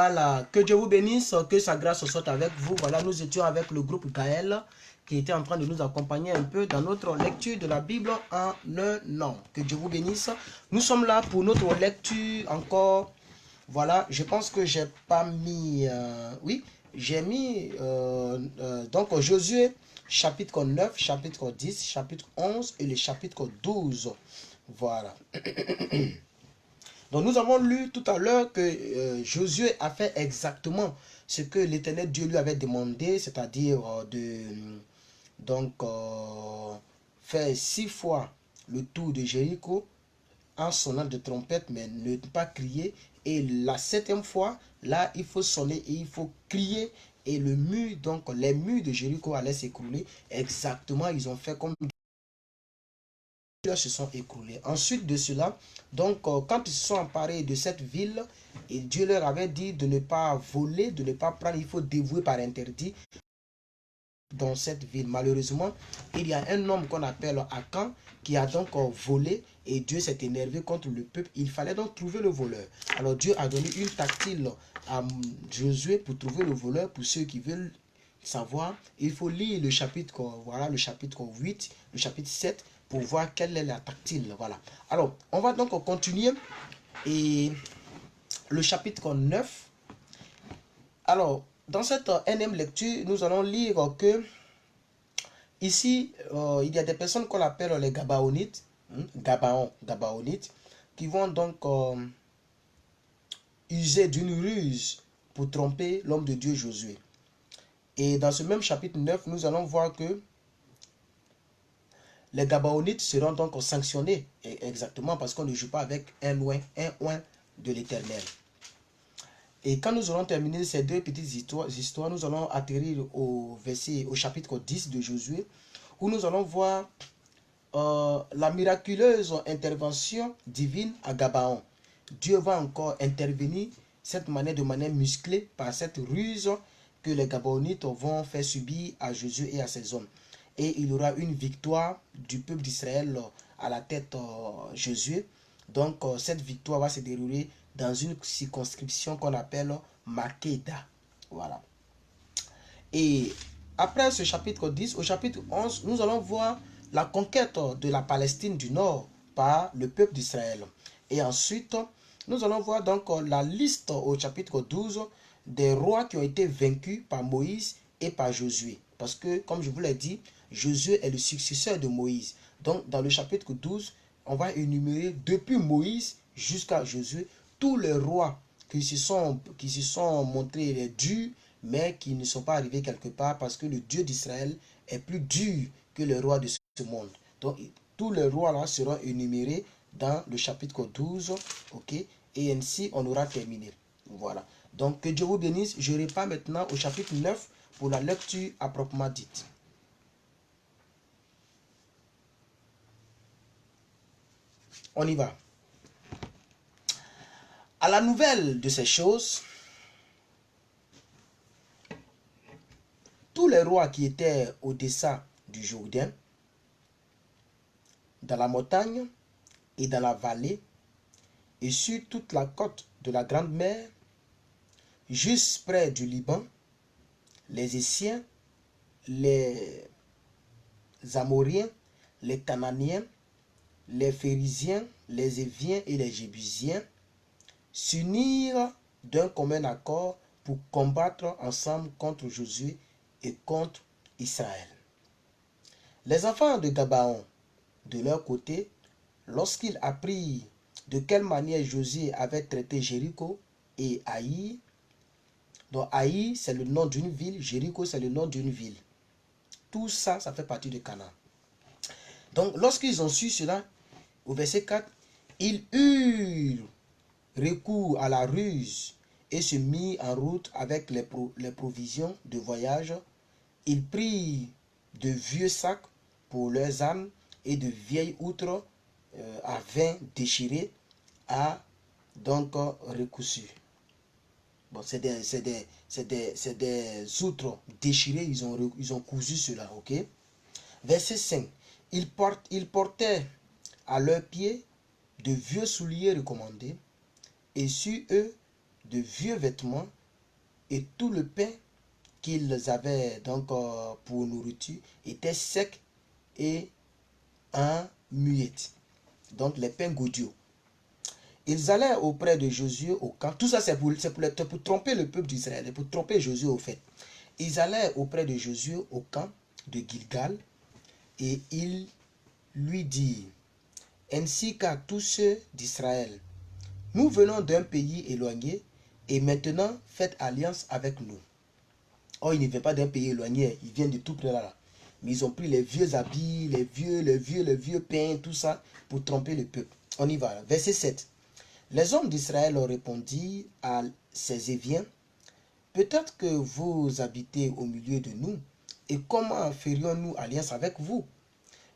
Voilà, que Dieu vous bénisse, que sa grâce soit avec vous. Voilà, nous étions avec le groupe Gaël qui était en train de nous accompagner un peu dans notre lecture de la Bible en un an. Que Dieu vous bénisse. Nous sommes là pour notre lecture encore. Voilà, je pense que j'ai pas mis... oui, j'ai mis donc Josué chapitre 9, chapitre 10, chapitre 11 et le chapitre 12. Voilà. Donc nous avons lu tout à l'heure que Josué a fait exactement ce que l'Éternel Dieu lui avait demandé, c'est-à-dire faire 6 fois le tour de Jéricho en sonnant de trompette, mais ne pas crier. Et la 7e fois, là, il faut sonner et il faut crier. Et le mur, donc les murs de Jéricho allaient s'écrouler. Exactement, ils ont fait comme se sont écroulés. Ensuite de cela, donc quand ils se sont emparés de cette ville, et Dieu leur avait dit de ne pas voler, de ne pas prendre, il faut dévouer par interdit dans cette ville. Malheureusement, il y a un homme qu'on appelle Akan qui a donc volé et Dieu s'est énervé contre le peuple. Il fallait donc trouver le voleur. Alors Dieu a donné une tactile à Josué pour trouver le voleur. Pour ceux qui veulent savoir, il faut lire le chapitre, voilà, le chapitre 8, le chapitre 7 pour voir quelle est la tactile. Voilà. Alors, on va donc continuer et le chapitre 9. Alors, dans cette énième lecture, nous allons lire que ici, il y a des personnes qu'on appelle les Gabaonites, Gabaonites, qui vont donc user d'une ruse pour tromper l'homme de Dieu Josué. Et dans ce même chapitre 9, nous allons voir que les Gabaonites seront donc sanctionnés, exactement parce qu'on ne joue pas avec un oint de l'Éternel. Et quand nous aurons terminé ces deux petites histoires, nous allons atterrir au chapitre 10 de Josué, où nous allons voir la miraculeuse intervention divine à Gabaon. Dieu va encore intervenir de manière musclée par cette ruse que les Gabaonites vont faire subir à Josué et à ses hommes. Et il y aura une victoire du peuple d'Israël à la tête Josué. Donc cette victoire va se dérouler dans une circonscription qu'on appelle Makeda. Voilà. Et après ce chapitre 10, au chapitre 11, nous allons voir la conquête de la Palestine du Nord par le peuple d'Israël. Et ensuite, nous allons voir donc la liste au chapitre 12 des rois qui ont été vaincus par Moïse et par Josué. Parce que, comme je vous l'ai dit, Josué est le successeur de Moïse. Donc, dans le chapitre 12, on va énumérer depuis Moïse jusqu'à Josué tous les rois qui se sont montrés durs, mais qui ne sont pas arrivés quelque part parce que le Dieu d'Israël est plus dur que les rois de ce monde. Donc, tous les rois là seront énumérés dans le chapitre 12, ok, et ainsi on aura terminé. Voilà. Donc, que Dieu vous bénisse. Je repars maintenant au chapitre 9 pour la lecture à proprement dite. On y va. À la nouvelle de ces choses, tous les rois qui étaient au-dessous du Jourdain, dans la montagne et dans la vallée, et sur toute la côte de la Grande Mer, juste près du Liban, les Essiens, les Amoriens, les Cananéens, les Phérysiens, les Éviens et les Jébusiens s'unirent d'un commun accord pour combattre ensemble contre Josué et contre Israël. Les enfants de Gabaon, de leur côté, lorsqu'ils apprirent de quelle manière Josué avait traité Jéricho et Haï, donc Haï c'est le nom d'une ville, Jéricho c'est le nom d'une ville. Tout ça, ça fait partie de Canaan. Donc lorsqu'ils ont su cela, au verset 4, ils eurent recours à la ruse et se mirent en route avec les provisions de voyage. Ils prirent de vieux sacs pour leurs ânes et de vieilles outres à vin déchirées à donc recousu. Bon, c'est des outres déchirées, ils ont cousu cela, ok? Verset 5. Ils portaient à leurs pieds de vieux souliers recommandés et sur eux de vieux vêtements et tout le pain qu'ils avaient donc pour nourriture était sec et en muette. Donc les pains gaudiaux. Ils allèrent auprès de Josué au camp. Tout ça, c'est pour tromper le peuple d'Israël, pour tromper Josué au fait. Ils allèrent auprès de Josué au camp de Gilgal et ils lui dirent, ainsi qu'à tous ceux d'Israël, nous venons d'un pays éloigné et maintenant faites alliance avec nous. Oh, ils ne viennent pas d'un pays éloigné, ils viennent de tout près là. Mais ils ont pris les vieux habits, les vieux pains, tout ça, pour tromper le peuple. On y va. Verset 7. Les hommes d'Israël ont répondu à ces Éviens, peut-être que vous habitez au milieu de nous, et comment ferions-nous alliance avec vous?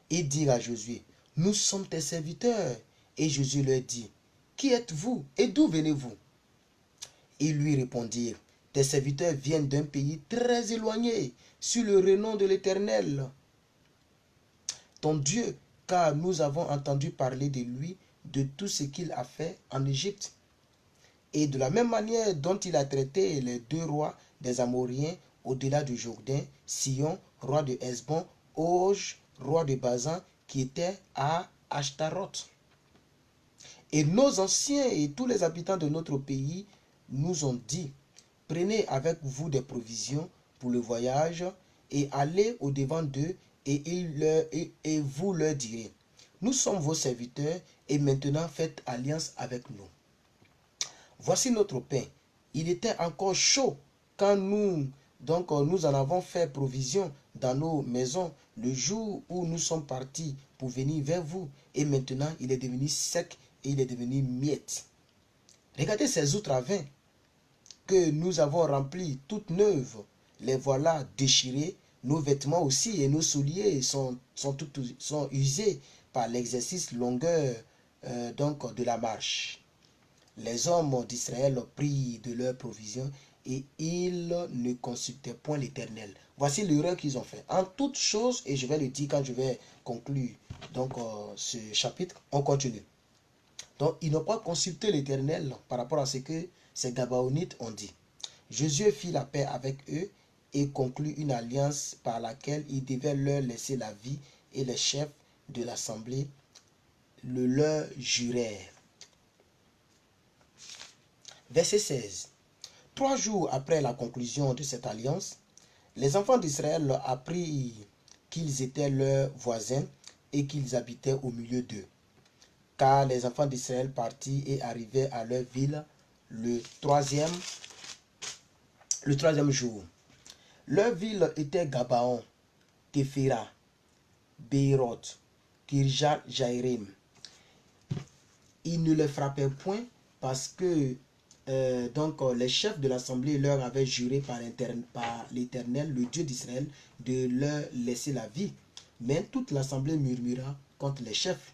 Ils dirent à Josué, nous sommes tes serviteurs. Et Josué leur dit, qui êtes-vous et d'où venez-vous? Ils lui répondirent, tes serviteurs viennent d'un pays très éloigné, sur le renom de l'Éternel, ton Dieu, car nous avons entendu parler de lui, de tout ce qu'il a fait en Égypte, et de la même manière dont il a traité les deux rois des Amoréens au-delà du Jourdain, Sion, roi de Hesbon, Og, roi de Bazan, qui était à Ashtaroth. Et nos anciens et tous les habitants de notre pays nous ont dit, prenez avec vous des provisions pour le voyage et allez au-devant d'eux et vous leur direz, nous sommes vos serviteurs et maintenant faites alliance avec nous. Voici notre pain. Il était encore chaud quand nous en avons fait provision dans nos maisons le jour où nous sommes partis pour venir vers vous. Et maintenant, il est devenu sec et il est devenu miette. Regardez ces outres à vin que nous avons remplies toutes neuves. Les voilà déchirées. Nos vêtements aussi et nos souliers sont usés par l'exercice longueur de la marche. Les hommes d'Israël prirent de leurs provisions et ils ne consultaient point l'Éternel. Voici l'erreur qu'ils ont fait. En toutes choses, et je vais le dire quand je vais conclure ce chapitre, on continue. Donc, ils n'ont pas consulté l'Éternel par rapport à ce que ces Gabaonites ont dit. Josué fit la paix avec eux et conclut une alliance par laquelle il devait leur laisser la vie et les chefs de l'assemblée le leur jurèrent. Verset 16. 3 jours après la conclusion de cette alliance, les enfants d'Israël apprirent qu'ils étaient leurs voisins et qu'ils habitaient au milieu d'eux. Car les enfants d'Israël partirent et arrivaient à leur ville le troisième jour. Leur ville était Gabaon, Képhira, Béroth, Kirjat Jaïrim. Ils ne les frappaient point parce que les chefs de l'assemblée leur avaient juré par l'Éternel, le Dieu d'Israël, de leur laisser la vie. Mais toute l'assemblée murmura contre les chefs.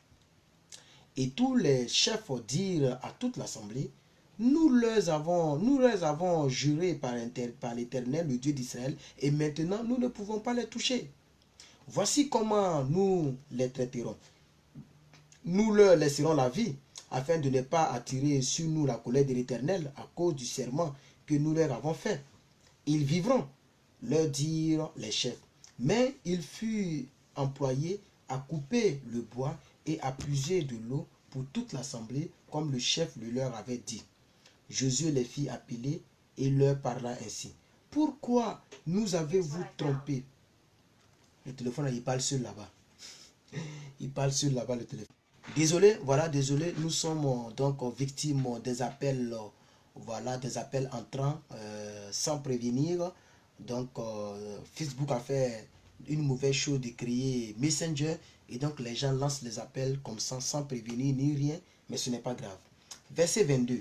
Et tous les chefs dirent à toute l'assemblée, nous leur avons juré par l'Éternel, le Dieu d'Israël, et maintenant nous ne pouvons pas les toucher. Voici comment nous les traiterons. Nous leur laisserons la vie, afin de ne pas attirer sur nous la colère de l'Éternel à cause du serment que nous leur avons fait. Ils vivront, leur dirent les chefs. Mais il fut employé à couper le bois et à puiser de l'eau pour toute l'assemblée, comme le chef le leur avait dit. Josué les fit appeler et leur parla ainsi. Pourquoi nous avez-vous trompés? Le téléphone, il parle seul là-bas. Il parle seul là-bas, le téléphone. Désolé, nous sommes victimes des appels, des appels entrants sans prévenir. Donc, Facebook a fait une mauvaise chose de créer Messenger et donc les gens lancent les appels comme ça sans prévenir ni rien, mais ce n'est pas grave. Verset 22.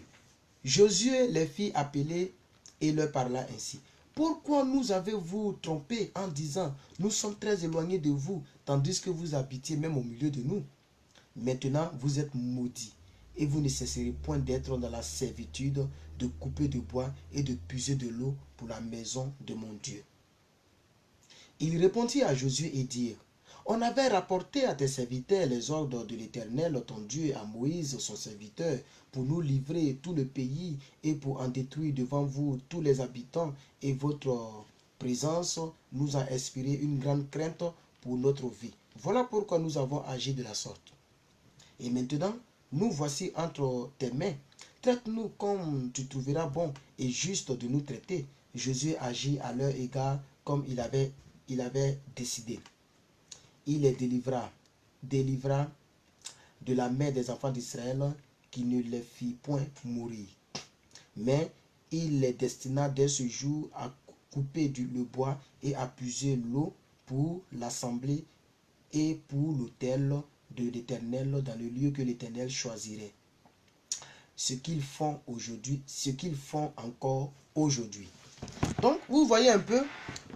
Josué les fit appeler et leur parla ainsi. Pourquoi nous avez-vous trompés en disant, nous sommes très éloignés de vous, tandis que vous habitiez même au milieu de nous? Maintenant, vous êtes maudits, et vous ne cesserez point d'être dans la servitude de couper du bois et de puiser de l'eau pour la maison de mon Dieu. Il répondit à Josué et dit, On avait rapporté à tes serviteurs les ordres de l'Éternel, ton Dieu, à Moïse, son serviteur, pour nous livrer tout le pays et pour en détruire devant vous tous les habitants. Et votre présence nous a inspiré une grande crainte pour notre vie. Voilà pourquoi nous avons agi de la sorte. Et maintenant, nous voici entre tes mains. Traite-nous comme tu trouveras bon et juste de nous traiter. Josué agit à leur égard comme il avait décidé. Il les délivra de la main des enfants d'Israël qui ne les fit point mourir. Mais il les destina dès ce jour à couper le bois et à puiser l'eau pour l'assemblée et pour l'autel de l'Éternel dans le lieu que l'Éternel choisirait. Ce qu'ils font aujourd'hui, ce qu'ils font encore aujourd'hui. Donc, vous voyez un peu,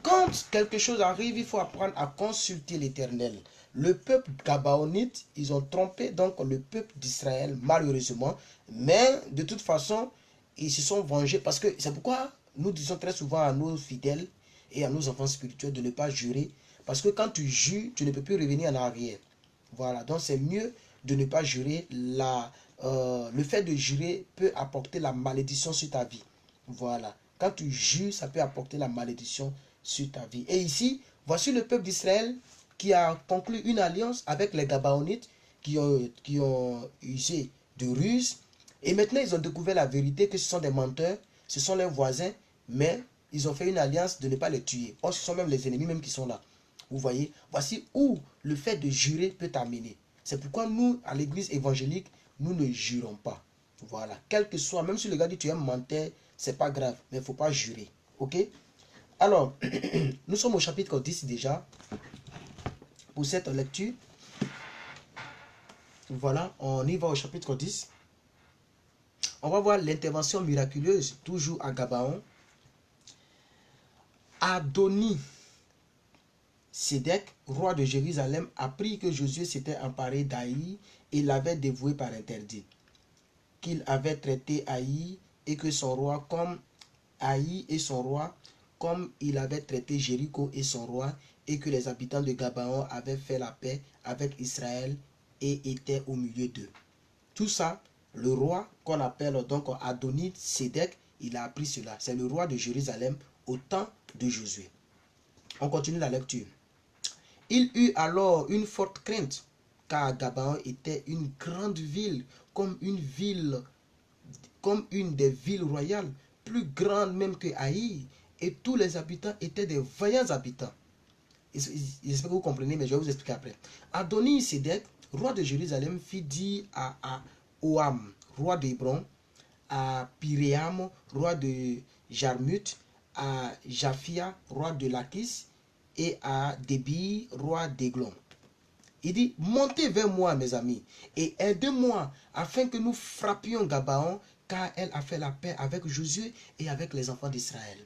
quand quelque chose arrive, il faut apprendre à consulter l'Éternel. Le peuple gabaonite, ils ont trompé donc le peuple d'Israël, malheureusement. Mais de toute façon, ils se sont vengés parce que c'est pourquoi nous disons très souvent à nos fidèles et à nos enfants spirituels de ne pas jurer. Parce que quand tu jures, tu ne peux plus revenir en arrière. Voilà, donc c'est mieux de ne pas jurer. Le fait de jurer peut apporter la malédiction sur ta vie. Voilà. Quand tu jures, ça peut apporter la malédiction sur ta vie. Et ici, voici le peuple d'Israël qui a conclu une alliance avec les Gabaonites qui ont usé de ruses. Et maintenant, ils ont découvert la vérité que ce sont des menteurs, ce sont leurs voisins, mais ils ont fait une alliance de ne pas les tuer. Or, ce sont même les ennemis même qui sont là. Vous voyez, voici où le fait de jurer peut t'amener. C'est pourquoi nous, à l'église évangélique, nous ne jurons pas. Voilà. Quel que soit, même si le gars dit tu es un menteur, c'est pas grave, mais il ne faut pas jurer. Ok? Alors, nous sommes au chapitre 10 déjà. Pour cette lecture, voilà, on y va au chapitre 10. On va voir l'intervention miraculeuse, toujours à Gabaon. Adoni Sédec, roi de Jérusalem, apprit que Josué s'était emparé d'Aï et l'avait dévoué par interdit. Qu'il avait traité Aï et que son roi comme Aï et son roi, comme il avait traité Jéricho et son roi, et que les habitants de Gabaon avaient fait la paix avec Israël et étaient au milieu d'eux. Tout ça, le roi qu'on appelle donc Adoni Sédec, il a appris cela. C'est le roi de Jérusalem au temps de Josué. On continue la lecture. Il eut alors une forte crainte, car Gabaon était une grande ville, comme une des villes royales, plus grande même que Haï, et tous les habitants étaient des vaillants habitants. J'espère que vous comprenez, mais je vais vous expliquer après. Adoni Sédec, roi de Jérusalem, fit dire à Oam, roi d'Hébron, à Piréam, roi de Jarmut, à Japhia, roi de Lachis, et à Débi, roi d'Églon. Il dit, montez vers moi, mes amis, et aidez-moi, afin que nous frappions Gabaon, car elle a fait la paix avec Josué et avec les enfants d'Israël.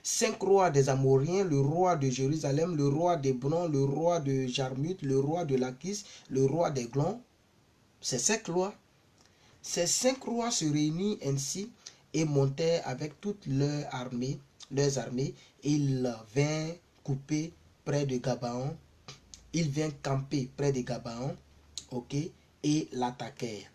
5 rois des Amoriens, le roi de Jérusalem, le roi d'Hébron, le roi de Jarmut, le roi de Lachis, le roi d'Églon. Ces 5 rois. Ces 5 rois se réunissent ainsi et montèrent avec toutes leurs armées. Ils vinrent couper près de Gabaon. Ils vinrent camper près de Gabaon, ok, et l'attaquèrent.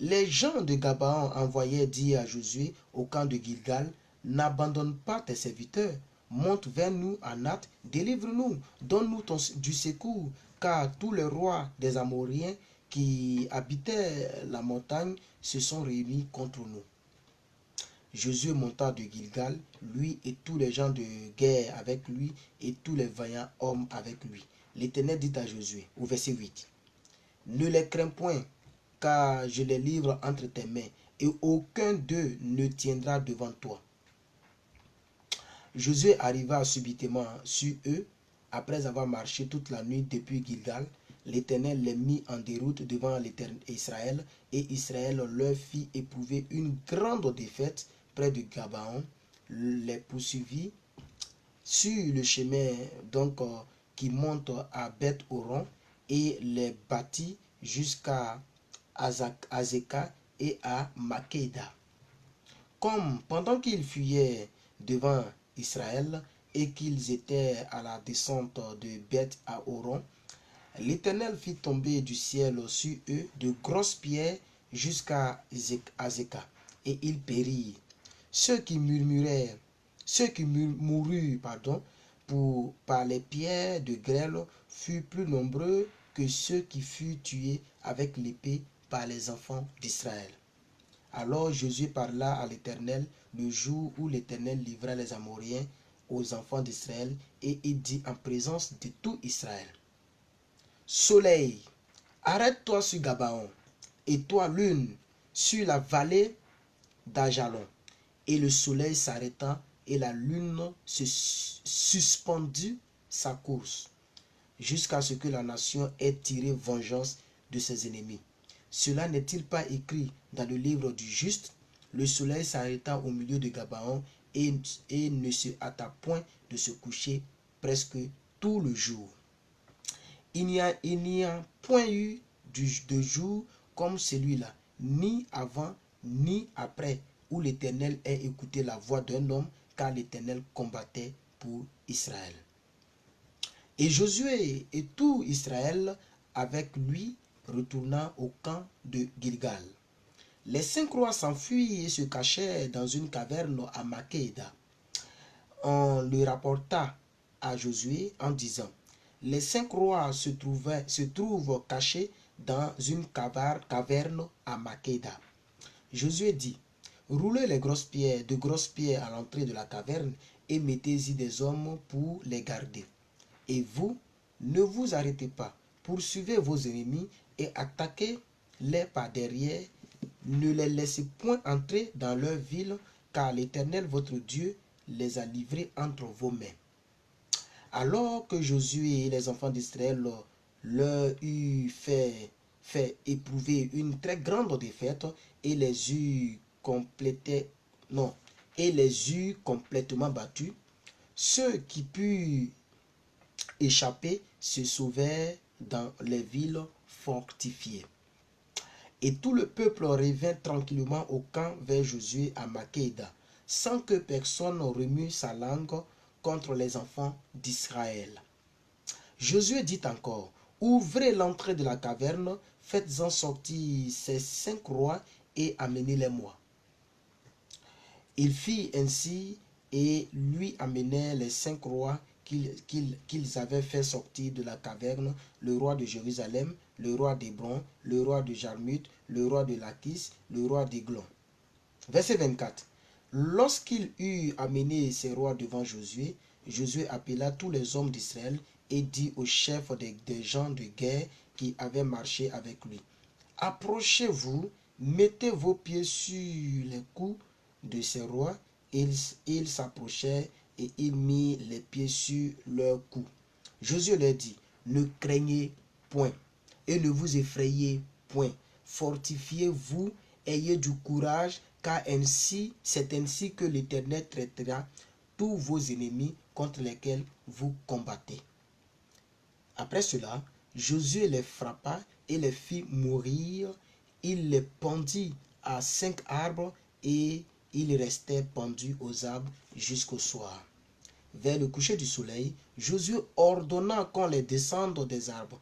Les gens de Gabaon envoyèrent dire à Josué au camp de Gilgal, n'abandonne pas tes serviteurs, monte vers nous à Nath, délivre-nous, donne-nous du secours, car tous les rois des Amoriens qui habitaient la montagne se sont réunis contre nous. Josué monta de Gilgal, lui et tous les gens de guerre avec lui et tous les vaillants hommes avec lui. L'Éternel dit à Josué, au verset 8, ne les crains point, car je les livre entre tes mains, et aucun d'eux ne tiendra devant toi. Josué arriva subitement sur eux, après avoir marché toute la nuit depuis Gilgal. L'Éternel les mit en déroute devant Israël, et Israël leur fit éprouver une grande défaite près de Gabaon, les poursuivit sur le chemin donc qui monte à Beth-Horon et les battit jusqu'à Azeka et à Makeda. Comme pendant qu'ils fuyaient devant Israël, et qu'ils étaient à la descente de Beth à Horon, l'Éternel fit tomber du ciel sur eux de grosses pierres jusqu'à Azeka, et ils périrent. Ceux qui moururent, par les pierres de grêle furent plus nombreux que ceux qui furent tués avec l'épée par les enfants d'Israël. Alors Josué parla à l'Éternel le jour où l'Éternel livra les Amoréens aux enfants d'Israël, et il dit en présence de tout Israël: Soleil, arrête-toi sur Gabaon, et toi lune, sur la vallée d'Ajalon. Et le soleil s'arrêta, et la lune se suspendit sa course, jusqu'à ce que la nation ait tiré vengeance de ses ennemis. Cela n'est-il pas écrit dans le livre du juste? Le soleil s'arrêta au milieu de Gabaon, et ne se hâta point de se coucher presque tout le jour. Il n'y a point eu de jour comme celui-là, ni avant, ni après, où l'Éternel ait écouté la voix d'un homme, car l'Éternel combattait pour Israël. Et Josué et tout Israël avec lui retourna au camp de Gilgal. Les 5 rois s'enfuirent et se cachèrent dans une caverne à Makéda. On le rapporta à Josué en disant: les 5 rois se trouvent cachés dans une caverne à Makéda. Josué dit: roulez de grosses pierres à l'entrée de la caverne et mettez-y des hommes pour les garder. Et vous, ne vous arrêtez pas, poursuivez vos ennemis et attaquez-les par derrière. Ne les laissez point entrer dans leur ville, car l'Éternel votre Dieu les a livrés entre vos mains. Alors que Josué et les enfants d'Israël leur eurent fait éprouver une très grande défaite et les eurent complètement battus, ceux qui purent échapper se sauvèrent dans les villes fortifiées. Et tout le peuple revint tranquillement au camp vers Josué à Makéda, sans que personne remue sa langue contre les enfants d'Israël. Josué dit encore: ouvrez l'entrée de la caverne, faites-en sortir ces 5 rois et amenez-les-moi. Il fit ainsi et lui amenèrent les 5 rois qu'ils avaient fait sortir de la caverne: le roi de Jérusalem, le roi d'Hébron, le roi de Jarmuth, le roi de Lachis, le roi d'Églon. Verset 24. Lorsqu'il eut amené ces rois devant Josué, Josué appela tous les hommes d'Israël et dit aux chefs des gens de guerre qui avaient marché avec lui: approchez-vous, mettez vos pieds sur les coups de ces rois. Ils s'approchèrent et il mit les pieds sur leurs coups. Josué leur dit: ne craignez point et ne vous effrayez point. Fortifiez-vous, ayez du courage, car c'est ainsi que l'Éternel traitera tous vos ennemis contre lesquels vous combattez. Après cela, Josué les frappa et les fit mourir. Il les pendit à 5 arbres et ils restaient pendus aux arbres jusqu'au soir. Vers le coucher du soleil, Josué ordonna qu'on les descende des arbres,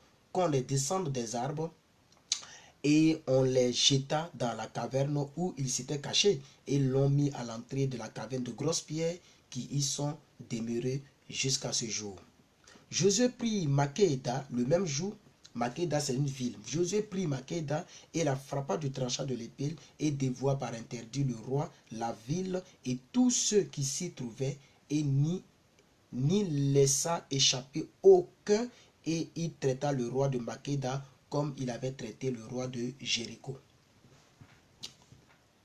et on les jeta dans la caverne où ils s'étaient cachés, et l'ont mis à l'entrée de la caverne de grosses pierres qui y sont demeurées jusqu'à ce jour. Josué prit Makéda le même jour. Makéda, c'est une ville. Josué prit Makéda et la frappa du tranchant de l'épée et dévoua par interdit le roi, la ville et tous ceux qui s'y trouvaient, et n'y laissa échapper aucun, et il traita le roi de Makéda comme il avait traité le roi de Jéricho.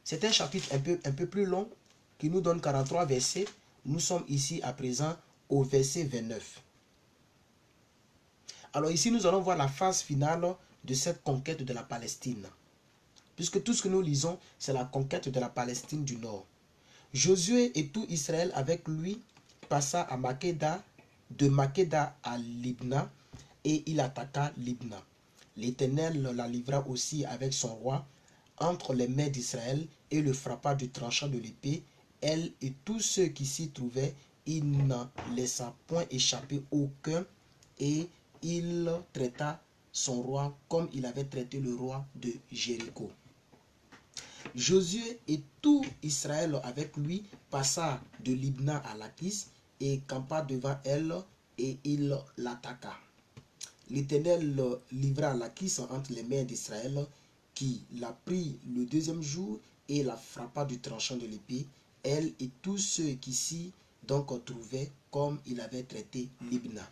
C'est un chapitre un peu plus long qui nous donne 43 versets. Nous sommes ici à présent au verset 29. Alors ici, nous allons voir la phase finale de cette conquête de la Palestine. Puisque tout ce que nous lisons, c'est la conquête de la Palestine du Nord. Josué et tout Israël avec lui passa à Makéda, de Makéda à Libna, et il attaqua Libna. L'Éternel la livra aussi avec son roi entre les mains d'Israël et le frappa du tranchant de l'épée, elle et tous ceux qui s'y trouvaient, il n'en laissa point échapper aucun, et il traita son roi comme il avait traité le roi de Jéricho. Josué et tout Israël avec lui passa de Libna à Lachis et campa devant elle, et il l'attaqua. L'Éternel livra Lachis entre les mains d'Israël, qui la prit le deuxième jour et la frappa du tranchant de l'épée, elle et tous ceux qui s'y donc trouvaient, comme il avait traité Libna.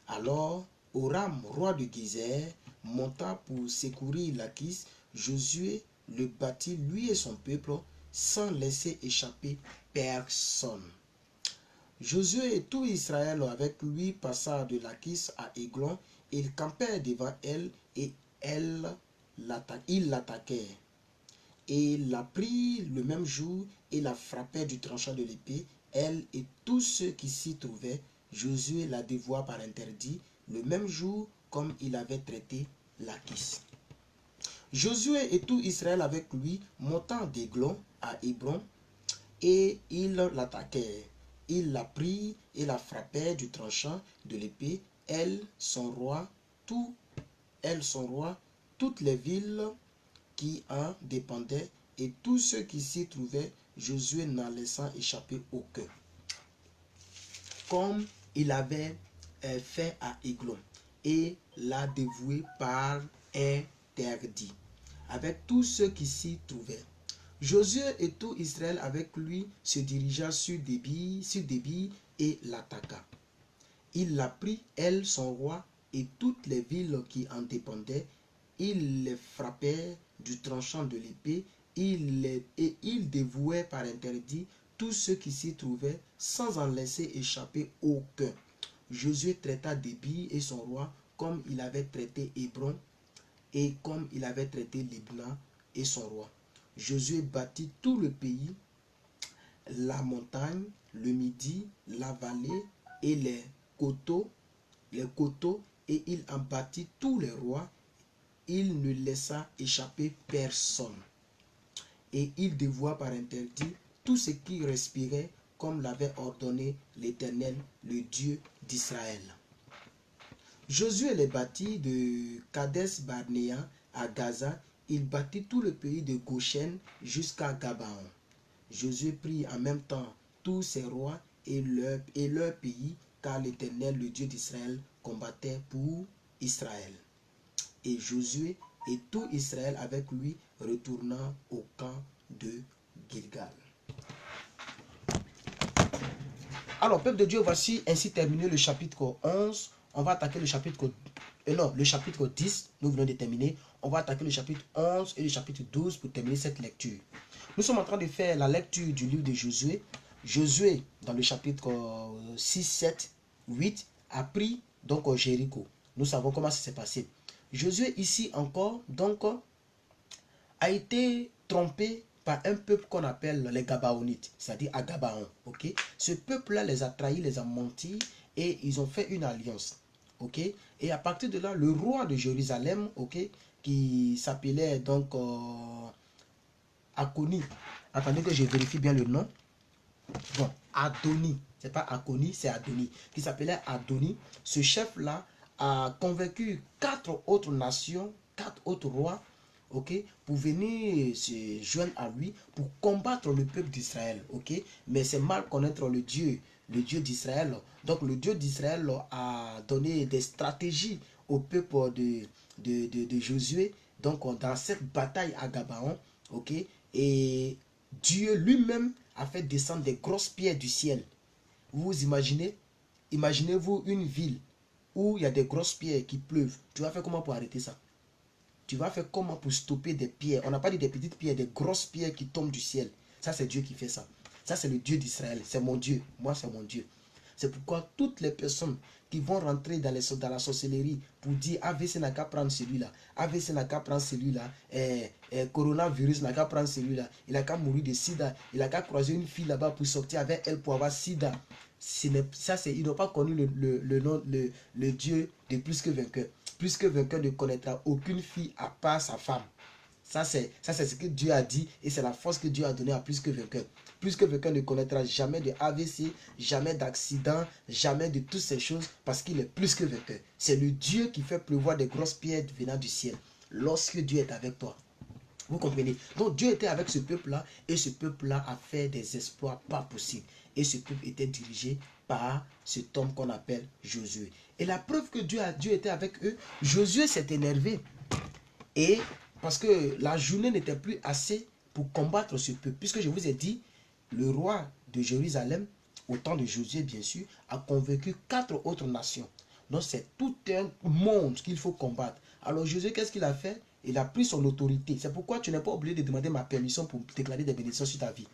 Alors Horam, roi de Gézer, monta pour secourir Lachis. Josué le battit, lui et son peuple, sans laisser échapper personne. Josué et tout Israël avec lui passa de Lachis à Églon. Ils campèrent devant elle, et ils l'attaquèrent. Et la prit le même jour et la frappèrent du tranchant de l'épée, elle et tous ceux qui s'y trouvaient. Josué la dévoua par interdit le même jour, comme il avait traité Lachis. Josué et tout Israël avec lui montant d'Églon à Hébron, et ils l'attaquèrent. Il la prit et la frappèrent du tranchant de l'épée, elle, son roi, toutes les villes qui en dépendaient, et tous ceux qui s'y trouvaient, Josué n'en laissant échapper aucun, comme il avait fait à Églon, et l'a dévoué par interdit, avec tous ceux qui s'y trouvaient. Josué et tout Israël avec lui se dirigea sur Débir et l'attaqua. Il la prit, elle, son roi, et toutes les villes qui en dépendaient. Il les frappait du tranchant de l'épée, et il dévouait par interdit tous ceux qui s'y trouvaient, sans en laisser échapper aucun. Josué traita Débir et son roi comme il avait traité Hébron, et comme il avait traité Libna et son roi. Josué bâtit tout le pays, la montagne, le midi, la vallée et les coteaux, et il en bâtit tous les rois. Il ne laissa échapper personne. Et il dévoua par interdit tout ce qui respirait, comme l'avait ordonné l'Éternel, le Dieu d'Israël. Josué les bâtit de Kades Barnéa à Gaza. Il bâtit tout le pays de Goshen jusqu'à Gabaon. Josué prit en même temps tous ses rois et leur pays, car l'Éternel, le Dieu d'Israël, combattait pour Israël. Et Josué et tout Israël avec lui retourna au camp de Gilgal. Alors, peuple de Dieu, voici ainsi terminé le chapitre 11. On va attaquer le chapitre 10, nous venons de terminer. On va attaquer le chapitre 11 et le chapitre 12 pour terminer cette lecture. Nous sommes en train de faire la lecture du livre de Josué. Josué, dans le chapitre 6, 7, 8, a pris donc Jéricho. Nous savons comment ça s'est passé. Josué ici encore, donc, a été trompé par un peuple qu'on appelle les Gabaonites, c'est-à-dire à Gabaon. Okay? Ce peuple-là les a trahis, les a menti, et ils ont fait une alliance. Okay? Et à partir de là, le roi de Jérusalem, okay, qui s'appelait donc Akoni, attendez que je vérifie bien le nom. Bon, Adoni, c'est pas Akoni, c'est Adoni, qui s'appelait Adoni. Ce chef-là a convaincu 4 autres nations, 4 autres rois, okay, pour venir se joindre à lui pour combattre le peuple d'Israël. Okay? Mais c'est mal connaître le Dieu d'Israël. Donc le Dieu d'Israël a donné des stratégies au peuple de Josué. Donc dans cette bataille à Gabaon, okay, et Dieu lui-même a fait descendre des grosses pierres du ciel. Vous imaginez? Imaginez-vous une ville où il y a des grosses pierres qui pleuvent. Tu vas faire comment pour arrêter ça? Tu vas faire comment pour stopper des pierres? On n'a pas dit des petites pierres, des grosses pierres qui tombent du ciel. Ça, c'est Dieu qui fait ça. Ça, c'est le Dieu d'Israël. C'est mon Dieu. Moi, c'est mon Dieu. C'est pourquoi toutes les personnes qui vont rentrer dans la sorcellerie pour dire AVC n'a qu'à prendre celui-là, AVC n'a qu'à prendre celui-là, coronavirus n'a qu'à prendre celui-là, il n'a qu'à mourir de sida, il n'a qu'à croiser une fille là-bas pour sortir avec elle pour avoir sida. Ça, ils n'ont pas connu le Dieu de plus que vainqueur. Plus que vainqueur ne connaîtra aucune fille à part sa femme. Ça, c'est ce que Dieu a dit et c'est la force que Dieu a donnée à plus que vainqueur. plus que vainqueur, ne connaîtra jamais de AVC, jamais d'accident, jamais de toutes ces choses, parce qu'il est plus que vainqueur. C'est le Dieu qui fait pleuvoir des grosses pierres venant du ciel, lorsque Dieu est avec toi. Vous comprenez? Donc Dieu était avec ce peuple-là, et ce peuple-là a fait des exploits pas possibles. Et ce peuple était dirigé par cet homme qu'on appelle Josué. Et la preuve que Dieu était avec eux, Josué s'est énervé. Et parce que la journée n'était plus assez pour combattre ce peuple. Puisque je vous ai dit, le roi de Jérusalem, au temps de Josué bien sûr, a convaincu 4 autres nations. Donc c'est tout un monde qu'il faut combattre. Alors Josué, qu'est-ce qu'il a fait? Il a pris son autorité. C'est pourquoi tu n'es pas obligé de demander ma permission pour déclarer des bénédictions sur ta vie.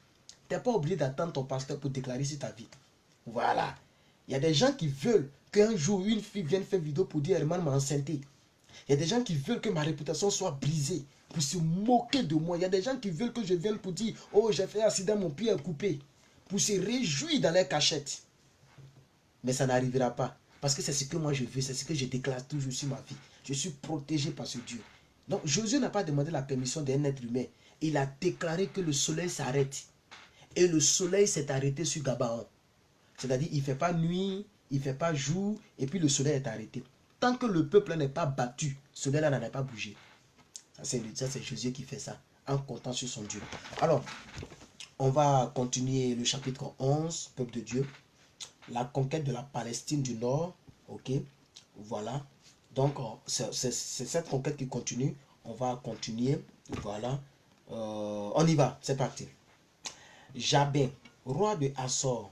Tu n'es pas obligé d'attendre ton pasteur pour déclarer sur ta vie. Voilà. Il y a des gens qui veulent qu'un jour une fille vienne faire une vidéo pour dire Herman m'a enceinté. Il y a des gens qui veulent que ma réputation soit brisée pour se moquer de moi. Il y a des gens qui veulent que je vienne pour dire oh, j'ai fait un accident, mon pied est coupé. Pour se réjouir dans les cachettes. Mais ça n'arrivera pas. Parce que c'est ce que moi je veux, c'est ce que je déclare toujours sur ma vie. Je suis protégé par ce Dieu. Donc Josué n'a pas demandé la permission d'un être humain. Il a déclaré que le soleil s'arrête. Et le soleil s'est arrêté sur Gabaon. C'est-à-dire il ne fait pas nuit, il ne fait pas jour, et puis le soleil est arrêté. Tant que le peuple n'est pas battu, ce soleil-là n'en a pas bougé. Ça, c'est Josué qui fait ça, en comptant sur son Dieu. Alors, on va continuer le chapitre 11, peuple de Dieu. La conquête de la Palestine du Nord. Ok, voilà. Donc, c'est cette conquête qui continue. On va continuer. Voilà. On y va, c'est parti. Jabin, roi de Assor,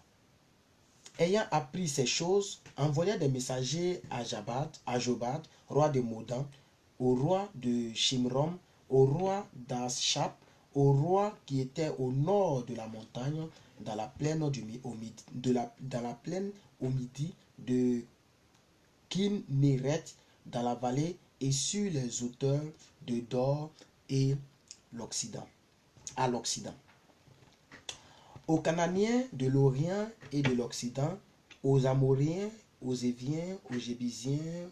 ayant appris ces choses, envoya des messagers à Jobad, roi de Modan, au roi de Shimrom, au roi d'Aschap, au roi qui était au nord de la montagne, dans la plaine au midi de Kinneret, dans la vallée et sur les hauteurs de Dor et à l'Occident. Aux Cananéens de l'Orient et de l'Occident, aux Amoréens, aux Éviens, aux Jébusiens,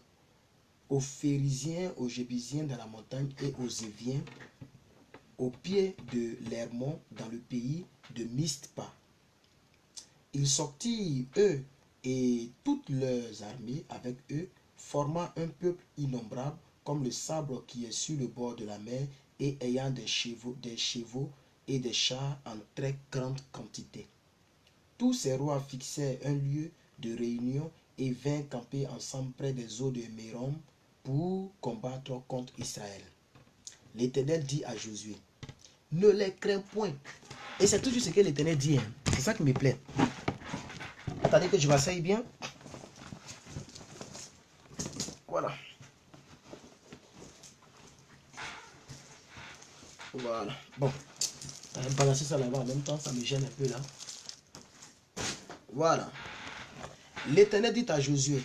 aux Phérésiens, aux Jébusiens dans la montagne et aux Éviens, au pied de l'Hermon, dans le pays de Mistpa. Ils sortirent, eux et toutes leurs armées avec eux, formant un peuple innombrable, comme le sable qui est sur le bord de la mer, et ayant des chevaux et des chars en très grande quantité. Tous ces rois fixèrent un lieu de réunion et vinrent camper ensemble près des eaux de Mérom pour combattre contre Israël. L'Éternel dit à Josué, ne les crains point. Et c'est toujours ce que l'Éternel dit. Hein. C'est ça qui me plaît. Attendez que je m'asseye bien. Voilà. Voilà. Bon. Balancer ça là-bas en même temps, ça me gêne un peu là. Voilà. L'Éternel dit à Josué,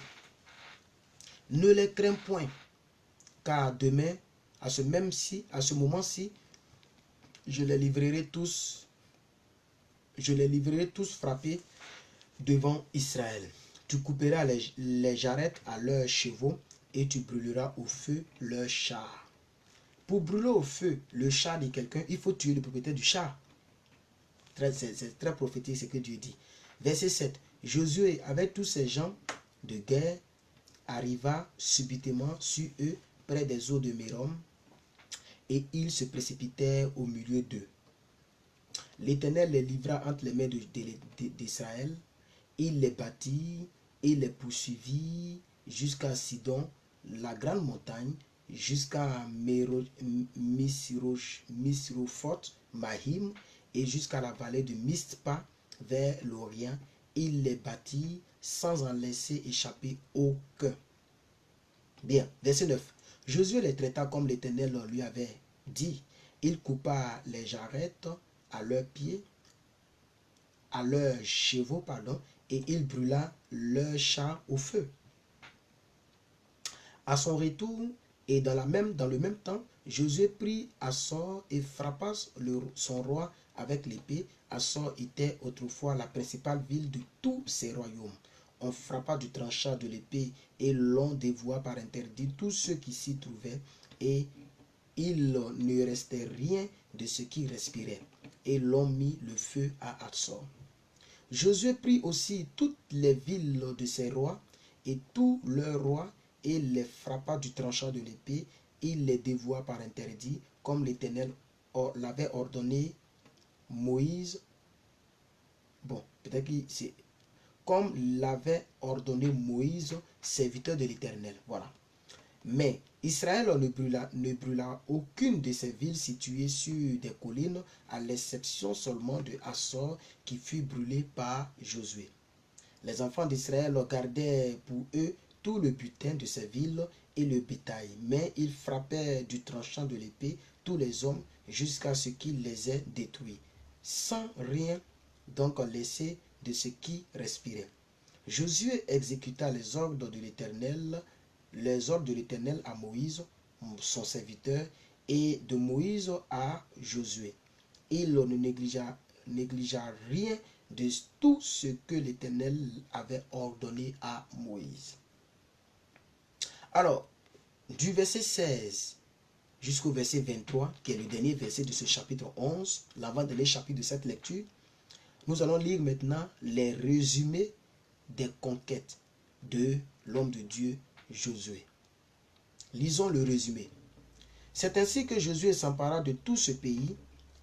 ne les crains point, car demain, à ce moment-ci, je les livrerai tous frappés devant Israël. Tu couperas les jarrettes à leurs chevaux et tu brûleras au feu leurs chars. Pour brûler au feu le char de quelqu'un, il faut tuer le propriétaire du char. C'est très prophétique ce que Dieu dit. Verset 7. Josué, avec tous ces gens de guerre, arriva subitement sur eux près des eaux de Mérom, et ils se précipitèrent au milieu d'eux. L'Éternel les livra entre les mains d'Israël. Il les battit et les poursuivit jusqu'à Sidon, la grande montagne, jusqu'à Misrophoth Mahim, et jusqu'à la vallée de Mistpa vers l'Orient. Il les battit sans en laisser échapper aucun. Bien, verset 9. Josué les traita comme l'Éternel lui avait dit. Il coupa les jarrettes à leurs pieds, à leurs chevaux, et il brûla leurs chars au feu. À son retour, et dans le même temps, Josué prit Assor et frappa son roi avec l'épée. Assor était autrefois la principale ville de tous ses royaumes. On frappa du tranchant de l'épée et l'on dévoua par interdit tous ceux qui s'y trouvaient, et il ne restait rien de ce qui respirait. et l'ont mis le feu à Hatzor. Josué prit aussi toutes les villes de ses rois et tous leurs rois et les frappa du tranchant de l'épée. Il les dévoua par interdit, comme l'Éternel l'avait ordonné Moïse. Bon, peut-être que c'est comme l'avait ordonné Moïse, serviteur de l'Éternel. Voilà. Mais Israël ne brûla aucune de ces villes situées sur des collines, à l'exception seulement de Hatzor qui fut brûlée par Josué. Les enfants d'Israël gardaient pour eux tout le butin de ces villes et le bétail, mais ils frappaient du tranchant de l'épée tous les hommes jusqu'à ce qu'ils les aient détruits, sans rien donc laisser de ce qui respirait. Josué exécuta les ordres de l'Éternel à Moïse, son serviteur, et de Moïse à Josué. Il ne négligea rien de tout ce que l'Éternel avait ordonné à Moïse. Alors, du verset 16 jusqu'au verset 23, qui est le dernier verset de ce chapitre 11, l'avant-dernier chapitre de cette lecture, nous allons lire maintenant les résumés des conquêtes de l'homme de Dieu Josué. Lisons le résumé. C'est ainsi que Josué s'empara de tout ce pays,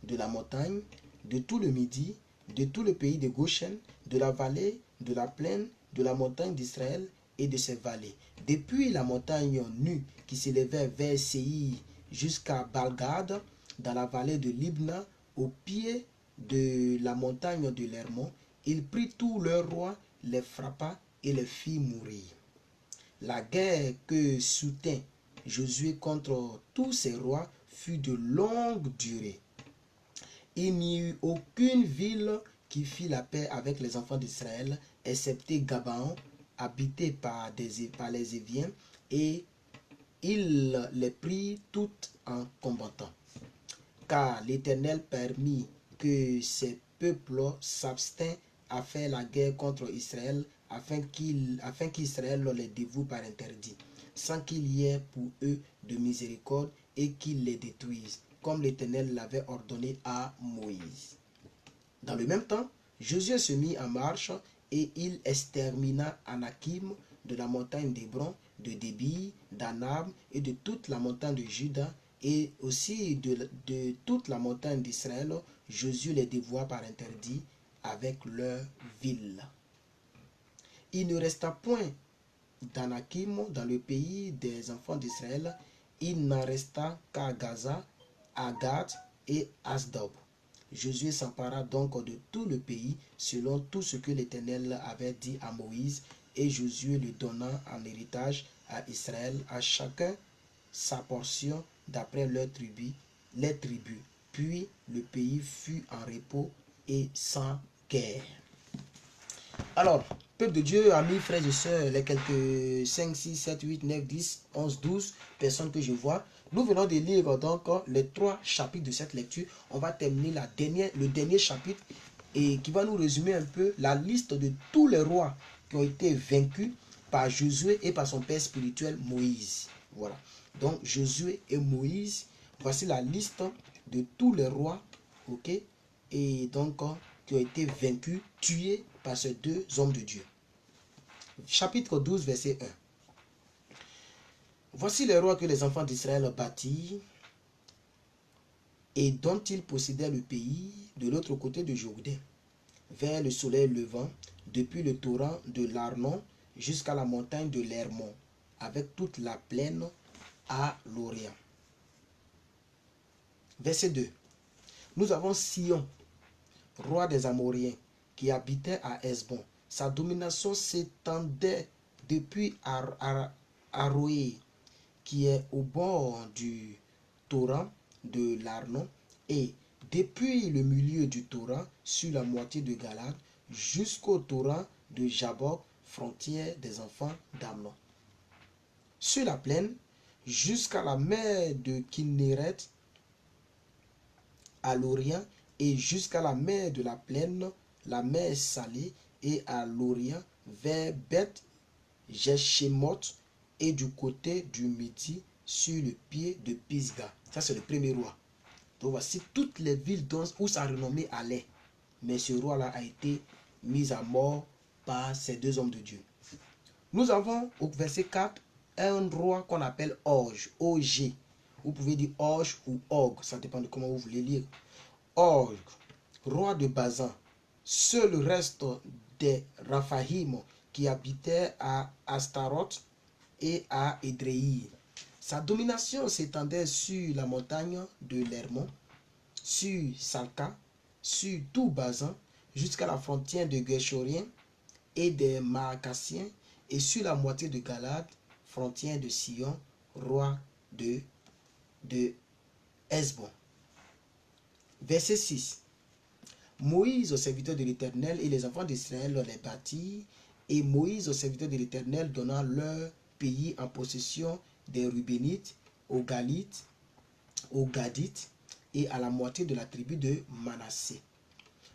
de la montagne, de tout le Midi, de tout le pays de Goshen, de la vallée, de la plaine, de la montagne d'Israël et de ses vallées, depuis la montagne nue qui s'élevait vers Séir jusqu'à Balgad, dans la vallée de Libna, au pied de la montagne de l'Hermon. Il prit tous leurs rois, les frappa et les fit mourir. La guerre que soutint Josué contre tous ces rois fut de longue durée. Il n'y eut aucune ville qui fit la paix avec les enfants d'Israël, excepté Gabaon, habité par les Éviens, et il les prit toutes en combattant. Car l'Éternel permit que ces peuples s'abstinrent à faire la guerre contre Israël, afin qu'Israël les dévoue par interdit, sans qu'il y ait pour eux de miséricorde et qu'il les détruise, comme l'Éternel l'avait ordonné à Moïse. Dans le même temps, Josué se mit en marche et il extermina Anakim de la montagne d'Hébron, de Débir, d'Anab et de toute la montagne de Juda, et aussi de toute la montagne d'Israël. Josué les dévoua par interdit avec leurs villes. Il ne resta point d'Anakim dans le pays des enfants d'Israël. Il n'en resta qu'à Gaza, à Gath et Asdob. Josué s'empara donc de tout le pays selon tout ce que l'Éternel avait dit à Moïse, et Josué lui donna en héritage à Israël, à chacun sa portion d'après les tribus. Puis le pays fut en repos et sans guerre. Alors, peuple de Dieu, amis, frères et sœurs, les quelques 5, 6, 7, 8, 9, 10, 11, 12 personnes que je vois, nous venons de lire donc les 3 chapitres de cette lecture. On va terminer le dernier chapitre et qui va nous résumer un peu la liste de tous les rois qui ont été vaincus par Josué et par son père spirituel Moïse. Voilà. Donc Josué et Moïse, voici la liste de tous les rois, ok, et donc qui ont été vaincus, tués par ces 2 hommes de Dieu. Chapitre 12, verset 1. Voici les rois que les enfants d'Israël bâtirent et dont ils possédaient le pays de l'autre côté de Jourdain, vers le soleil levant, depuis le torrent de l'Arnon jusqu'à la montagne de l'Hermon, avec toute la plaine à l'Orient. Verset 2. Nous avons Sion, roi des Amoriens, qui habitait à Hesbon. Sa domination s'étendait depuis Aroé, qui est au bord du torrent de l'Arnon, et depuis le milieu du torrent sur la moitié de Galad, jusqu'au torrent de Jabok, frontière des enfants d'Amnon. Sur la plaine, jusqu'à la mer de Kinneret, à l'Orient, et jusqu'à la mer de la plaine, la mer Salée, et à l'Orient, vers Beth Jeshimoth, et du côté du Midi, sur le pied de Pisga. Ça, c'est le premier roi. Donc voici toutes les villes où sa renommée allait. Mais ce roi-là a été mis à mort par ces deux hommes de Dieu. Nous avons au verset 4 un roi qu'on appelle Og, O-G. Vous pouvez dire Og ou Og, ça dépend de comment vous voulez lire. Og, roi de Bazan, seul reste des Raphaïm qui habitaient à Astaroth et à Édréi. Sa domination s'étendait sur la montagne de l'Hermon, sur Salca, sur tout Bazan, jusqu'à la frontière de Guéchoriens et des Maacassiens, et sur la moitié de Galade, frontière de Sion, roi de Hesbon. Verset 6. Moïse, au serviteur de l'Éternel, et les enfants d'Israël les bâtirent, et Moïse, au serviteur de l'Éternel, donna leur pays en possession des Rubénites, aux Galites, aux Gadites, et à la moitié de la tribu de Manassé.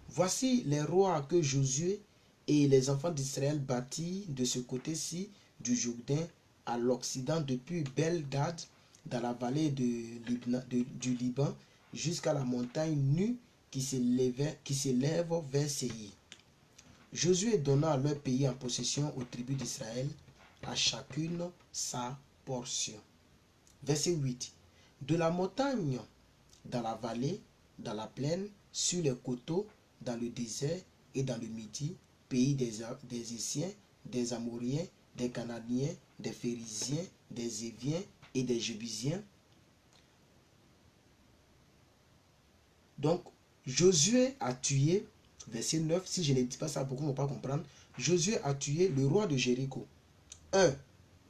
Voici les rois que Josué et les enfants d'Israël bâtirent de ce côté-ci du Jourdain à l'occident depuis Bel-Gad dans la vallée du Liban jusqu'à la montagne nue qui s'élève vers Séir. Josué donna leur pays en possession aux tribus d'Israël, à chacune sa portion. Verset 8. De la montagne, dans la vallée, dans la plaine, sur les coteaux, dans le désert et dans le midi, pays des Hésiens, des Amoriens, des Canadiens, des Phérésiens, des Éviens et des Jébusiens. Donc, Josué a tué, verset 9, si je ne dis pas ça, beaucoup ne vont pas comprendre. Josué a tué le roi de Jéricho. 1.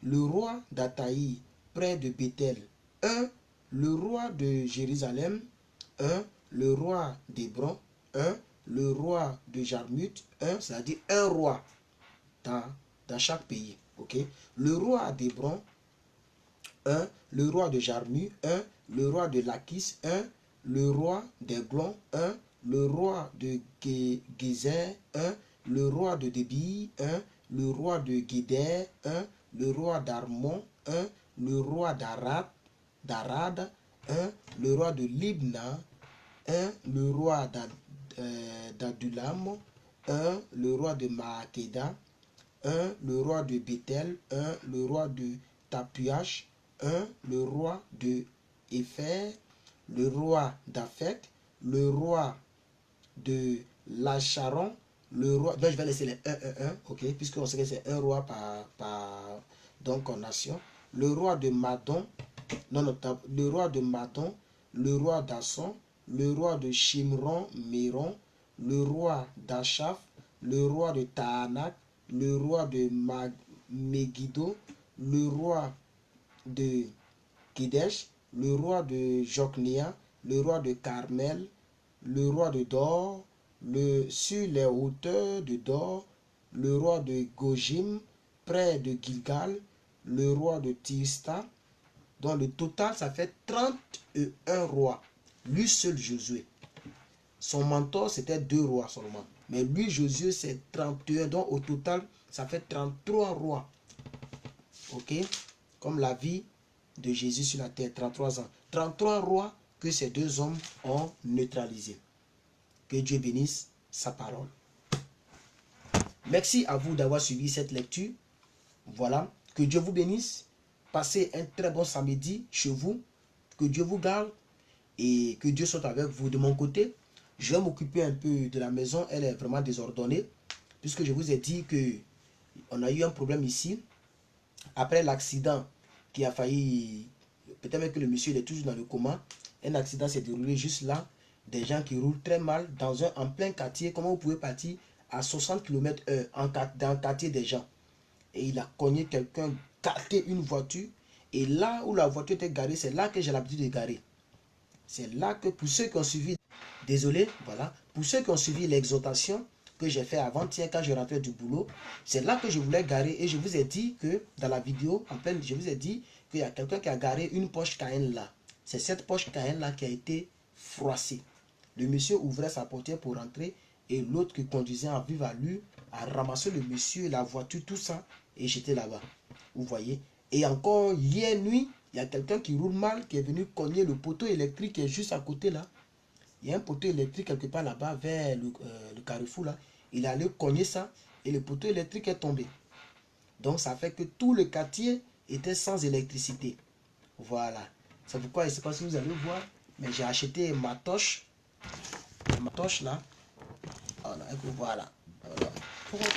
Le roi d'Ataï, près de Bethel. 1. Le roi de Jérusalem. 1. Le roi d'Hébron. 1. Le roi de Jarmuth. 1. C'est-à-dire un roi dans chaque pays. Okay? Le roi d'Hébron. 1. Le roi de Jarmuth. 1. Le roi de Lachis. 1. Le roi d'Eglon. 1. Le roi de Gézer. 1. Le roi de Débi. 1. Le roi de Guéder. 1. Le roi d'Armon. 1. Le roi d'Arad. 1. Le roi de Libna. 1. Le roi d'Adulam. 1. Le roi de Maakeda. 1. Le roi de Bethel. 1. Le roi de Tapuach. 1. Le roi de Épher. Le roi d'Aphek. Le roi de Lacharon. Le roi, donc je vais laisser les 1, ok, puisqu'on sait que c'est un roi donc en nation. Le roi de Madon, le roi de Madon, le roi d'Asson, le roi de Shimron, Méron, le roi d'Achaf, le roi de Taanak, le roi de Megiddo, le roi de Kedesh, le roi de Joknéa, le roi de Carmel, le roi de Dor, sur les hauteurs de Dor, le roi de Gojim, près de Gilgal, le roi de Tirsta. Donc le total, ça fait 31 rois. Lui seul, Josué. Son mentor, c'était 2 rois seulement. Mais lui, Josué, c'est 31. Donc au total, ça fait 33 rois. Ok? Comme la vie de Jésus sur la terre, 33 ans. 33 rois que ces 2 hommes ont neutralisés. Que Dieu bénisse sa parole. Merci à vous d'avoir suivi cette lecture. Voilà. Que Dieu vous bénisse. Passez un très bon samedi chez vous. Que Dieu vous garde. Et que Dieu soit avec vous. De mon côté, je vais m'occuper un peu de la maison. Elle est vraiment désordonnée. Puisque je vous ai dit qu'on a eu un problème ici. Après l'accident qui a failli... Peut-être même que le monsieur il est toujours dans le coma. Un accident s'est déroulé juste là. Des gens qui roulent très mal en plein quartier. Comment vous pouvez partir à 60 km/h dans le quartier des gens? Et il a cogné quelqu'un, carté une voiture. Et là où la voiture était garée, c'est là que j'ai l'habitude de garer. C'est là que pour ceux qui ont suivi, désolé, voilà, pour ceux qui ont suivi l'exhortation que j'ai fait avant-hier quand je rentrais du boulot, c'est là que je voulais garer. Et je vous ai dit que dans la vidéo, je vous ai dit qu'il y a quelqu'un qui a garé une Porsche Cayenne là. C'est cette Porsche Cayenne là qui a été froissée. Le monsieur ouvrait sa portière pour rentrer et l'autre qui conduisait en vive allure a ramassé le monsieur, la voiture, tout ça et j'étais là-bas. Vous voyez. Et encore hier nuit, Il y a quelqu'un qui roule mal, qui est venu cogner le poteau électrique qui est juste à côté là. Il y a un poteau électrique quelque part là-bas vers le carrefour là. Il est allé cogner ça et le poteau électrique est tombé. Donc ça fait que tout le quartier était sans électricité. Voilà. C'est pourquoi, je ne sais pas si vous allez voir, mais j'ai acheté ma torche. Ma torche là. Voilà. Voilà.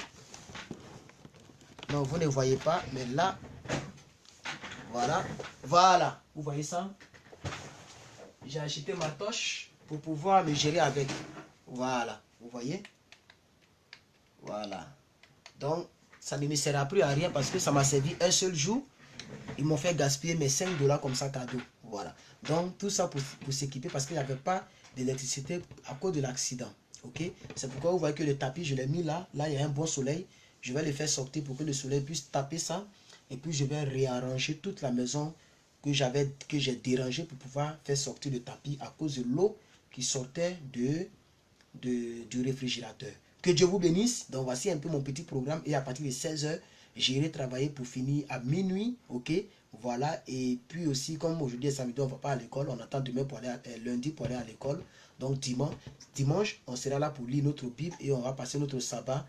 Non, vous ne voyez pas, mais là, voilà. Voilà. Vous voyez ça? J'ai acheté ma torche pour pouvoir me gérer avec. Voilà. Vous voyez? Voilà. Donc, ça ne me sert plus à rien parce que ça m'a servi un seul jour. Ils m'ont fait gaspiller mes 5 dollars comme ça cadeau. Voilà. Donc, tout ça pour s'équiper parce qu'il n'y avait pas d'électricité à cause de l'accident. Ok? C'est pourquoi vous voyez que le tapis, je l'ai mis là. Là, il y a un bon soleil. Je vais le faire sortir pour que le soleil puisse taper ça. Et puis, je vais réarranger toute la maison que j'ai dérangée pour pouvoir faire sortir le tapis à cause de l'eau qui sortait du réfrigérateur. Que Dieu vous bénisse. Donc, voici un peu mon petit programme. Et à partir de 16 h, j'irai travailler pour finir à minuit. Ok? Voilà. Et puis aussi, comme aujourd'hui et samedi, on ne va pas à l'école. On attend demain pour aller lundi pour aller à l'école. Donc, dimanche, on sera là pour lire notre Bible et on va passer notre sabbat.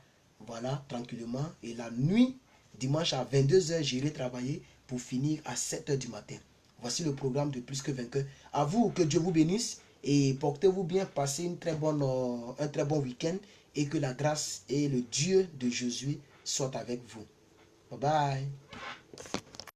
Voilà, tranquillement. Et la nuit, dimanche à 22 h, j'irai travailler pour finir à 7 h du matin. Voici le programme de Plus que Vainqueur. À vous, que Dieu vous bénisse. Et portez-vous bien, passez un très bon week-end et que la grâce et le Dieu de Jésus soient avec vous. Bye bye.